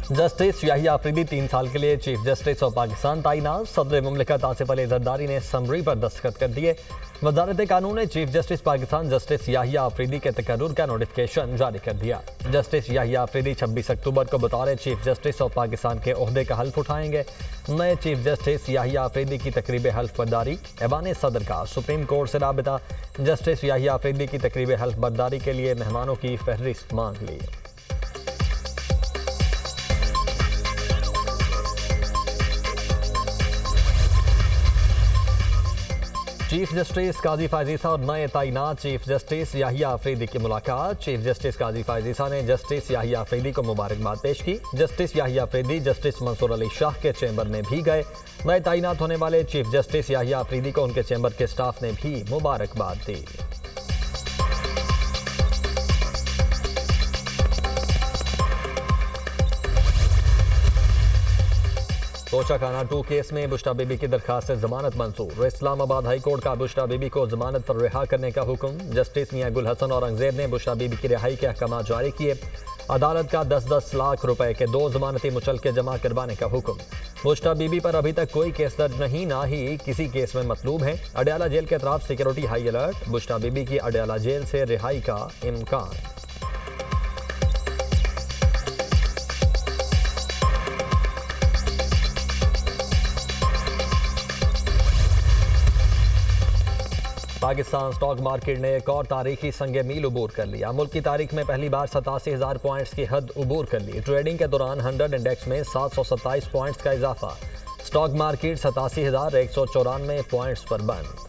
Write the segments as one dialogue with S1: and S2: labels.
S1: Justice Yahya Afridi 3 साल के लिए चीफ जस्टिस ऑफ पाकिस्तान तैनात। सदर मुमलिकत आसिफ अली जरदारी ने समरी पर दस्तखत कर दिए। वजारत कानून ने chief justice Pakistan justice Yahya Afridi के तकर्रुर का नोटिफिकेशन जारी कर दिया। जस्टिस याहिया अफरीदी 26 अक्टूबर को बतौर चीफ जस्टिस ऑफ पाकिस्तान के ओहदे का हल्फ उठाएंगे। नए चीफ जस्टिस याहिया अफरीदी की तकरीब हल्फ बर्दारी। ऐवान सदर का सुप्रीम कोर्ट से राबिता। जस्टिस याहिया अफरीदी की तकरीब हल्फ बर्दारी के लिए मेहमानों की फहरिस्त मांग ली। चीफ जस्टिस काजी फायजीसा और नए तैनात चीफ जस्टिस याहिया अफरीदी की मुलाकात। चीफ जस्टिस काजी फायजीसा ने जस्टिस याहिया अफरीदी को मुबारकबाद पेश की। जस्टिस याहिया अफरीदी जस्टिस मंसूर अली शाह के चैम्बर में भी गए। नए तैनात होने वाले चीफ जस्टिस याहिया अफरीदी को उनके चैम्बर के स्टाफ ने भी मुबारकबाद दी। तोशाखाना 2 केस में बुश्रा बीबी की दरखास्त से जमानत मंजूर। इस्लामाबाद हाई कोर्ट का बुश्रा बीबी को जमानत पर रिहा करने का हुक्म। जस्टिस मियां गुल हसन औरंगजेब ने बुश्रा बीबी की रिहाई के अहकाम जारी किए। अदालत का 10-10 लाख रुपए के 2 जमानती मुचलके जमा करवाने का हुक्म। बुश्रा बीबी पर अभी तक कोई केस दर्ज नहीं, ना ही किसी केस में मतलूब है। अडयाला जेल के अतराफ सिक्योरिटी हाई अलर्ट। बुश्रा बीबी की अडयाला जेल से रिहाई का इम्कान। पाकिस्तान स्टॉक मार्केट ने एक और तारीखी संगे मील उबूर कर लिया। मुल्क की तारीख में पहली बार 87,000 पॉइंट्स की हद उबूर कर ली। ट्रेडिंग के दौरान 100 इंडेक्स में 727 पॉइंट्स का इजाफा। स्टॉक मार्केट 87,194 पॉइंट्स पर बंद।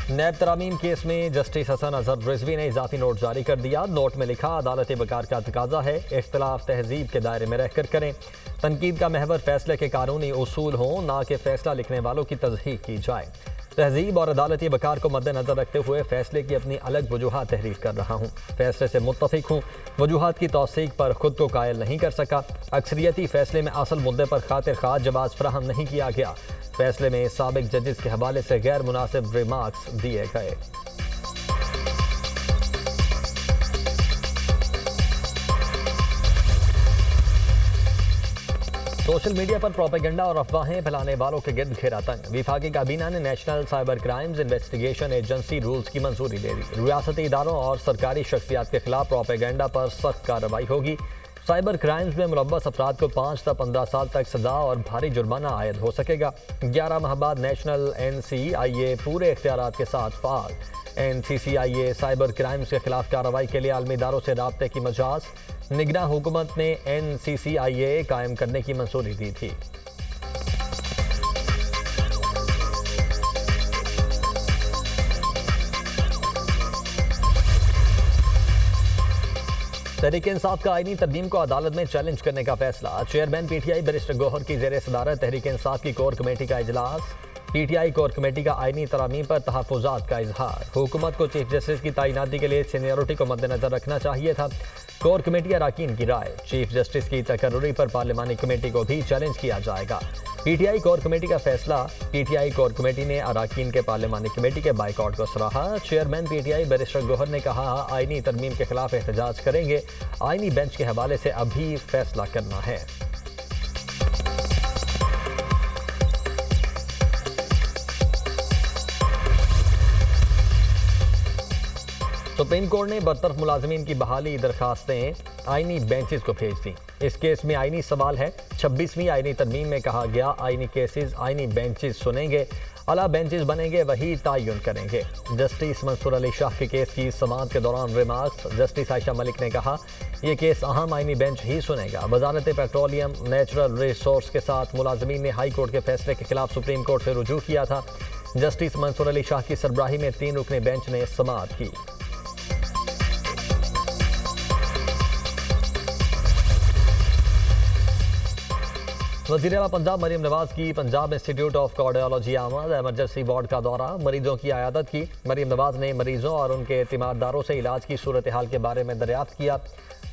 S1: नैब तरामीम केस में जस्टिस हसन अजहर रिजवी ने इजाफी नोट जारी कर दिया। नोट में लिखा, अदालती वकार का तकाजा है इख्तिलाफ तहजीब के दायरे में रहकर करें। तनकीद का महवर फैसले के कानूनी उसूल हों, ना कि फैसला लिखने वालों की तस्दीक की जाए। तहजीब और अदालती वकार को मद्देनजर रखते हुए फैसले की अपनी अलग वजूहात तहरीर कर रहा हूँ। फैसले से मुत्तफिक हूँ, वजूहात की तौसीक पर खुद को कायल नहीं कर सका। अक्सरियती फैसले में असल मुद्दे पर खातिर खा जवाब फराहम नहीं किया गया। फैसले में साबिक जजेस के हवाले से गैर मुनासिब रिमार्क्स दिए गए। सोशल मीडिया पर प्रोपेगेंडा और अफवाहें फैलाने वालों के गिर्द घेरा तंग। विफाकी काबीना ने national cyber crimes investigation agency rules की मंजूरी दे दी। रियासती इदारों और सरकारी शख्सियात के खिलाफ प्रोपेगेंडा पर सख्त कार्रवाई होगी। साइबर क्राइम्स में मुलव्वस अफराद को 5 से 15 साल तक सजा और भारी जुर्माना आयद हो सकेगा। 11 माह बाद नेशनल NCIA पूरे इख्तियारात के साथ फाल। NCCIA साइबर क्राइम्स के खिलाफ कार्रवाई के लिए आलमी इदारों से राब्ते की मजाज। निगरान हुकूमत ने NCCIA कायम करने की मंजूरी दी थी। तहरीक इंसाफ का आईनी तरमीम को अदालत में चैलेंज करने का फैसला। चेयरमैन PTI बैरिस्टर गौहर की जेर सदारत तहरीक इंसाफ की कोर कमेटी का इजलास। PTI कोर कमेटी का आईनी तरामीम पर तहफ़्फ़ुज़ात का इजहार। हुकूमत को चीफ जस्टिस की तैनाती के लिए सीनियरिटी को मद्देनजर रखना चाहिए था। कोर कमेटी अराकीन की राय। चीफ जस्टिस की तकर्रुरी पर पार्लिमानी कमेटी को भी चैलेंज किया जाएगा। PTI कोर कमेटी का फैसला। PTI कोर कमेटी ने अराकीन के पार्लिमानी कमेटी के बाइकआउट को सराहा। चेयरमैन PTI बैरिस्टर गौहर ने कहा, आईनी तरमीम के खिलाफ एहतजाज करेंगे। आईनी बेंच के हवाले से अभी फैसला करना है। सुप्रीम कोर्ट ने बरतरफ मुलाजमीन की बहाली दरखास्तें आईनी बेंचेस को भेज दी। इस केस में आईनी सवाल है। 26वीं आईनी तरमीम में कहा गया, आईनी केसेस आईनी बेंचेस सुनेंगे, अला बेंचेस बनेंगे, वही तयन करेंगे। जस्टिस मंसूर अली शाह के केस की समाअत के दौरान रिमार्क्स। जस्टिस आयशा मलिक ने कहा, यह केस अहम आईनी बेंच ही सुनेगा। वजारत पेट्रोलियम नेचुरल रिसोर्स के साथ मुलाजमीन ने हाई कोर्ट के फैसले के खिलाफ सुप्रीम कोर्ट से रुजू किया था। जस्टिस मंसूर अली शाह की सरबराही में 3 रुकनी बेंच ने समाअत की। वज़ीर आला पंजाब मरीम नवाज की पंजाब इंस्टीट्यूट ऑफ कार्डियोलॉजी आमद एमरजेंसी वार्ड का दौरा। मरीजों की आयादत की। मरीम नवाज ने मरीजों और उनके एतिमाददारों से इलाज की सूरत हाल के बारे में दरियाफ्त किया।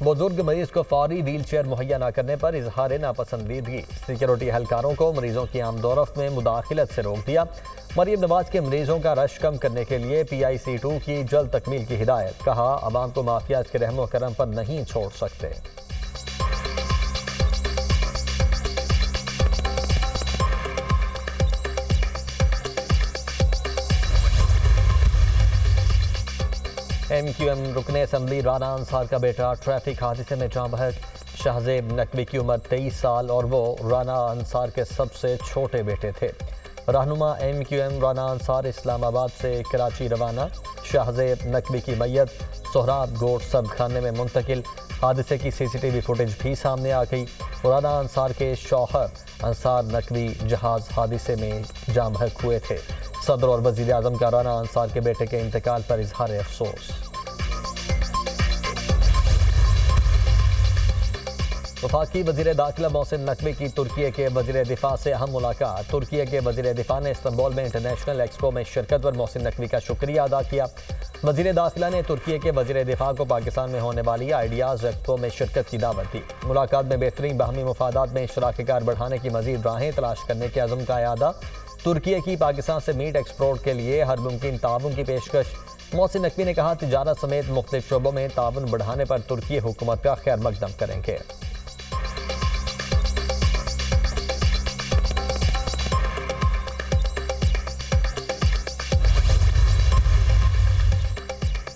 S1: बुजुर्ग मरीज को फौरी व्हील चेयर मुहैया न करने पर इजहार नापसंदीदगी। सिक्योरिटी एहलकारों को मरीजों की आमदोरफ्त में मुदाखिलत से रोक दिया। मरियम नवाज के मरीजों का रश कम करने के लिए PIC2 की जल्द तकमील की हिदायत। कहा, अवाम को माफियाज के रहमो करम पर नहीं छोड़ सकते। MQM रुकने असम्बली राना अंसार का बेटा ट्रैफिक हादसे में जाँ बहक। शाहजेब नकवी की उम्र 23 साल और वो राना अंसार के सबसे छोटे बेटे थे। रहनुमा MQM राना अंसार इस्लामाबाद से कराची रवाना। शाहजेब नकवी की मैयत सोहराब गोट सब खाने में मुंतकिल। हादसे की CCTV फुटेज भी सामने आ गई। राना अंसार के शौहर अंसार नकवी जहाज हादसे में जाँ बहक हुए थे। सदर और वजीर आजम का राना अंसार के बेटे के इंतकाल पर इजहार अफसोस। वफाकी वजीर दाखिला मोहसिन नकवी की तुर्की के वजीर दिफा से अहम मुलाकात। तुर्की के वजीर दिफा ने इस्तांबुल में इंटरनेशनल एक्सपो में शिरकत पर मोहसिन नकवी का शुक्रिया अदा किया। वजीर दाखिला ने तुर्की के वजीर दिफा को पाकिस्तान में होने वाली आइडियाज़ एक्सपो में शिरकत की दावत दी। मुलाकात में बेहतरीन बाहमी मुफादात में इश्तराक कार बढ़ाने की मजीद राहें तलाश करने के अज़म का यादा। तुर्की की पाकिस्तान से मीट एक्सपोर्ट के लिए हर मुमकिन ताउन की पेशकश। मोहसिन नकवी ने कहा, तिजारत समेत मुख्तलिफ शोबों में ताउन बढ़ाने पर तुर्की हुकूमत का खैर मकदम करेंगे।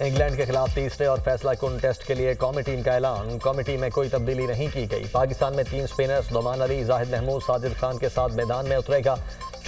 S1: इंग्लैंड के खिलाफ तीसरे और फैसला कुन टेस्ट के लिए कौमी टीम का ऐलान। कौमी टीम में कोई तब्दीली नहीं की गई। पाकिस्तान में 3 स्पिनर्स नोमान अली, जाहिद महमूद, साजिद खान के साथ मैदान में उतरेगा।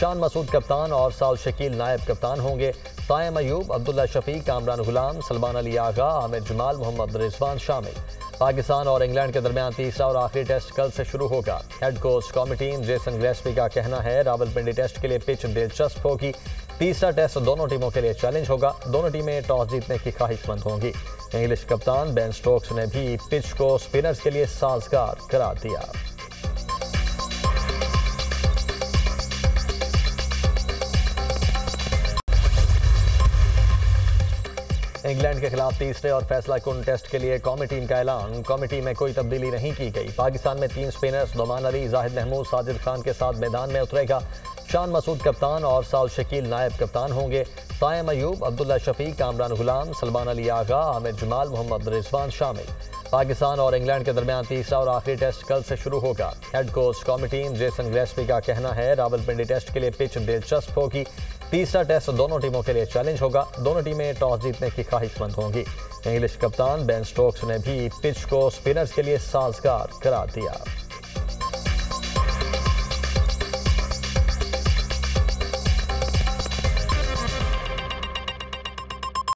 S1: शान मसूद कप्तान और साउल शकील नायब कप्तान होंगे। सायम अयूब, अब्दुल्ला शफीक, कामरान गुलाम, सलमान अली आगा, आमिर जमाल, मोहम्मद रिजवान शामिल। पाकिस्तान और इंग्लैंड के दरमियान तीसरा और आखिरी टेस्ट कल से शुरू होगा। हेड कोच कौमी टीम जेसन ग्रेस्पी का कहना है, रावलपिंडी टेस्ट के लिए पिच दिलचस्प होगी। तीसरा टेस्ट दोनों टीमों के लिए चैलेंज होगा। दोनों टीमें टॉस जीतने की ख्वाहिशमंद होंगी। इंग्लिश कप्तान बेन स्टोक्स ने भी पिच को स्पिनर्स के लिए साजगार करार दिया। इंग्लैंड के खिलाफ तीसरे और फैसला कुन टेस्ट के लिए कौमी टीम का ऐलान। कौमी टीम में कोई तब्दीली नहीं की गई। पाकिस्तान में 3 स्पिनर्स नोमान अली, जाहिद महमूद, साजिद खान के साथ मैदान में उतरेगा। शान मसूद कप्तान और साउल शकील नायब कप्तान होंगे। सायम अयूब, अब्दुल्ला शफीक, कामरान गुलाम, सलमान अली आगा, आमिर जमाल, मोहम्मद रिजवान शामिल। पाकिस्तान और इंग्लैंड के दरमियान तीसरा और आखिरी टेस्ट कल से शुरू होगा। हेड कोच कौमी टीम जेसन ग्रेस्पी का कहना है, रावलपिंडी टेस्ट के लिए पिच दिलचस्प होगी। तीसरा टेस्ट दोनों टीमों के लिए चैलेंज होगा। दोनों टीमें टॉस जीतने की ख्वाहिशमंद होंगी। इंग्लिश कप्तान बेन स्टोक्स ने भी पिच को स्पिनर्स के लिए साजगार करार दिया।